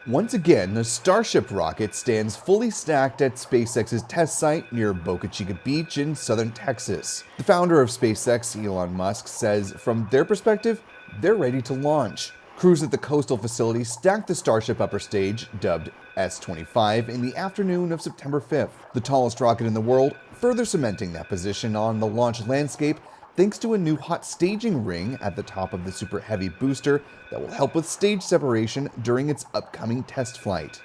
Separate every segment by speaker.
Speaker 1: Once again, the Starship rocket stands fully stacked at SpaceX's test site near Boca Chica Beach in southern Texas. The founder of SpaceX, Elon Musk, says from their perspective, they're ready to launch. Crews at the coastal facility stacked the Starship upper stage, dubbed S-25, in the afternoon of September 5th. The tallest rocket in the world, further cementing that position on the launch landscape thanks to a new hot staging ring at the top of the Super Heavy booster that will help with stage separation during its upcoming test flight.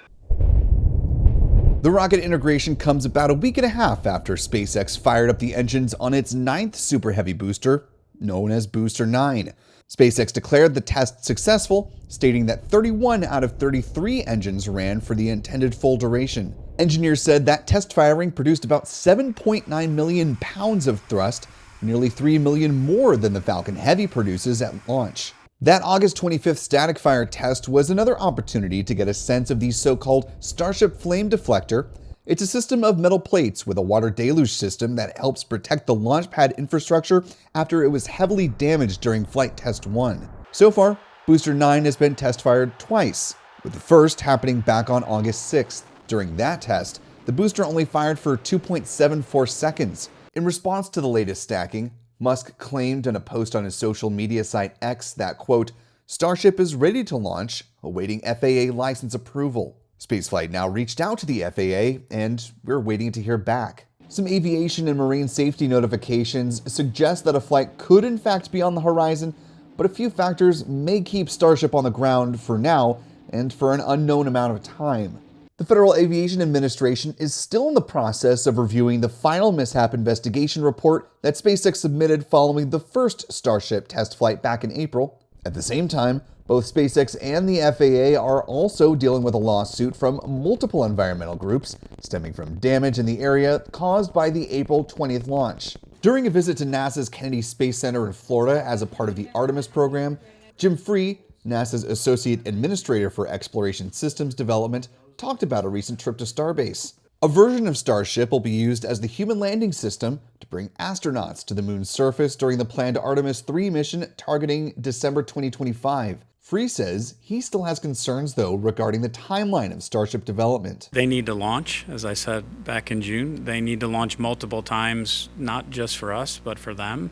Speaker 1: The rocket integration comes about a week and a half after SpaceX fired up the engines on its 9th Super Heavy booster, known as Booster 9. SpaceX declared the test successful, stating that 31 out of 33 engines ran for the intended full duration. Engineers said that test firing produced about 7.9 million pounds of thrust, nearly 3 million more than the Falcon Heavy produces at launch. That August 25th static fire test was another opportunity to get a sense of the so-called Starship Flame Deflector. It's a system of metal plates with a water deluge system that helps protect the launch pad infrastructure after it was heavily damaged during Flight Test 1. So far, Booster 9 has been test fired twice, with the first happening back on August 6th. During that test, the booster only fired for 2.74 seconds. In response to the latest stacking, Musk claimed in a post on his social media site X that, quote, "Starship is ready to launch, awaiting FAA license approval." Spaceflight now reached out to the FAA, and we're waiting to hear back. Some aviation and marine safety notifications suggest that a flight could in fact be on the horizon, but a few factors may keep Starship on the ground for now and for an unknown amount of time. The Federal Aviation Administration is still in the process of reviewing the final mishap investigation report that SpaceX submitted following the first Starship test flight back in April. At the same time, both SpaceX and the FAA are also dealing with a lawsuit from multiple environmental groups stemming from damage in the area caused by the April 20th launch. During a visit to NASA's Kennedy Space Center in Florida as a part of the Artemis program, Jim Free, NASA's Associate Administrator for Exploration Systems Development, talked about a recent trip to Starbase. A version of Starship will be used as the human landing system to bring astronauts to the moon's surface during the planned Artemis 3 mission targeting December 2025. Free says he still has concerns, though, regarding the timeline of Starship development.
Speaker 2: They need to launch, as I said back in June. They need to launch multiple times, not just for us, but for them.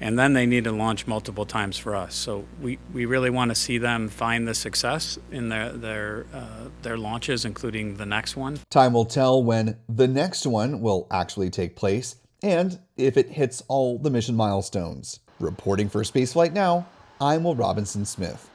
Speaker 2: And then they need to launch multiple times for us. So we really want to see them find the success in their launches, including the next one.
Speaker 1: Time will tell when the next one will actually take place and if it hits all the mission milestones. Reporting for Spaceflight Now, I'm Will Robinson Smith.